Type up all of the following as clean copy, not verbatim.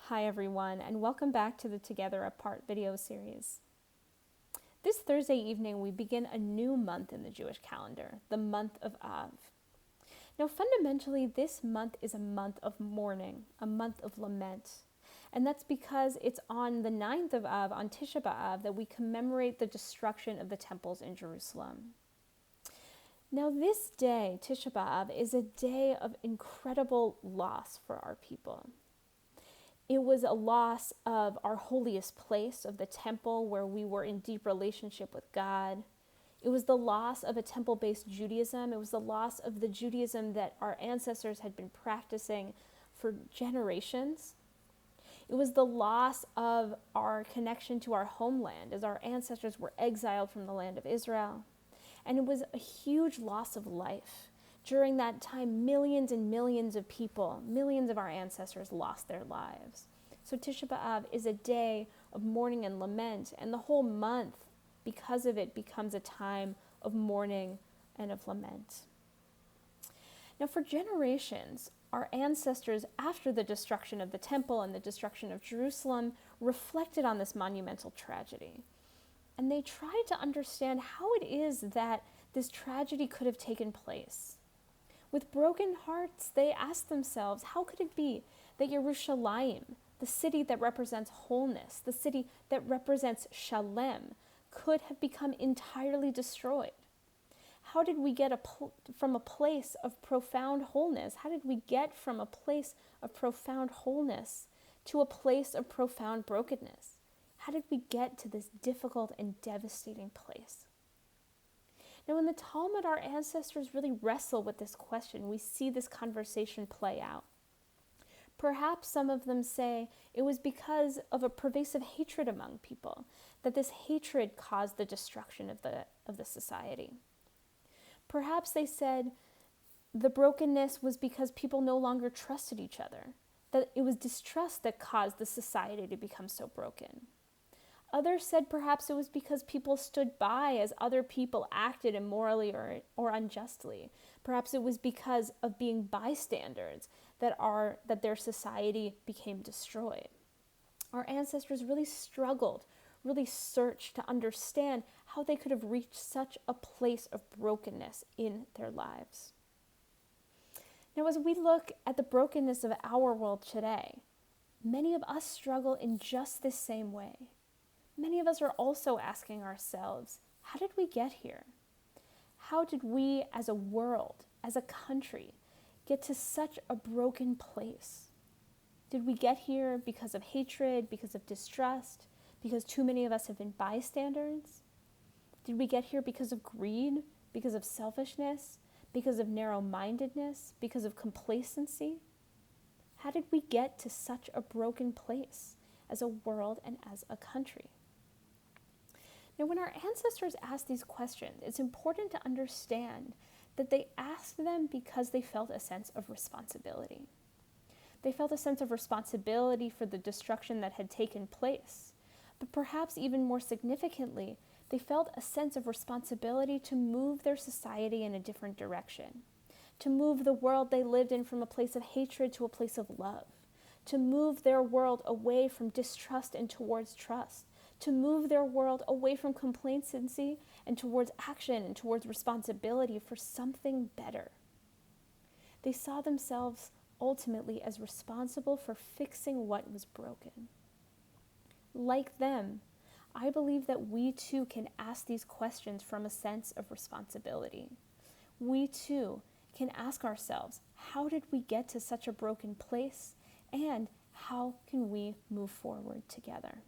Hi everyone, and welcome back to the Together Apart video series. This Thursday evening we begin a new month in the Jewish calendar, the month of Av. Now fundamentally this month is a month of mourning, a month of lament. And that's because it's on the 9th of Av, on Tisha B'Av, that we commemorate the destruction of the temples in Jerusalem. Now this day, Tisha B'Av, is a day of incredible loss for our people. It was a loss of our holiest place, of the temple where we were in deep relationship with God. It was the loss of a temple-based Judaism. It was the loss of the Judaism that our ancestors had been practicing for generations. It was the loss of our connection to our homeland as our ancestors were exiled from the land of Israel. And it was a huge loss of life. During that time, millions and millions of people, millions of our ancestors lost their lives. So Tisha B'Av is a day of mourning and lament, and the whole month, because of it, becomes a time of mourning and of lament. Now, for generations, our ancestors, after the destruction of the temple and the destruction of Jerusalem, reflected on this monumental tragedy. And they tried to understand how it is that this tragedy could have taken place. With broken hearts, they asked themselves, how could it be that Yerushalayim, the city that represents wholeness, the city that represents Shalem, could have become entirely destroyed? How did we get from a place of profound wholeness? How did we get from a place of profound wholeness to a place of profound brokenness? How did we get to this difficult and devastating place? Now, in the Talmud, our ancestors really wrestle with this question. We see this conversation play out. Perhaps some of them say it was because of a pervasive hatred among people, that this hatred caused the destruction of the society. Perhaps they said the brokenness was because people no longer trusted each other, that it was distrust that caused the society to become so broken. Others said perhaps it was because people stood by as other people acted immorally or unjustly. Perhaps it was because of being bystanders that their society became destroyed. Our ancestors really struggled, really searched to understand how they could have reached such a place of brokenness in their lives. Now, as we look at the brokenness of our world today, many of us struggle in just this same way. Many of us are also asking ourselves, how did we get here? How did we as a world, as a country, get to such a broken place? Did we get here because of hatred, because of distrust, because too many of us have been bystanders? Did we get here because of greed, because of selfishness, because of narrow-mindedness, because of complacency? How did we get to such a broken place as a world and as a country? Now, when our ancestors asked these questions, it's important to understand that they asked them because they felt a sense of responsibility. They felt a sense of responsibility for the destruction that had taken place. But perhaps even more significantly, they felt a sense of responsibility to move their society in a different direction, to move the world they lived in from a place of hatred to a place of love, to move their world away from distrust and towards trust, to move their world away from complacency and towards action and towards responsibility for something better. They saw themselves ultimately as responsible for fixing what was broken. Like them, I believe that we too can ask these questions from a sense of responsibility. We too can ask ourselves, how did we get to such a broken place, and how can we move forward together?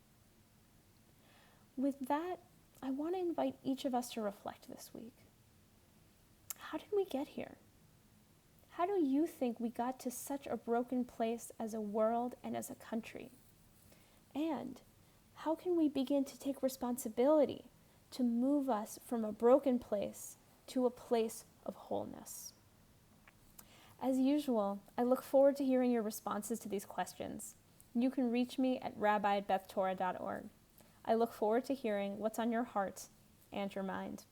With that, I want to invite each of us to reflect this week. How did we get here? How do you think we got to such a broken place as a world and as a country? And how can we begin to take responsibility to move us from a broken place to a place of wholeness? As usual, I look forward to hearing your responses to these questions. You can reach me at rabbi@bethtorah.org. I look forward to hearing what's on your heart and your mind.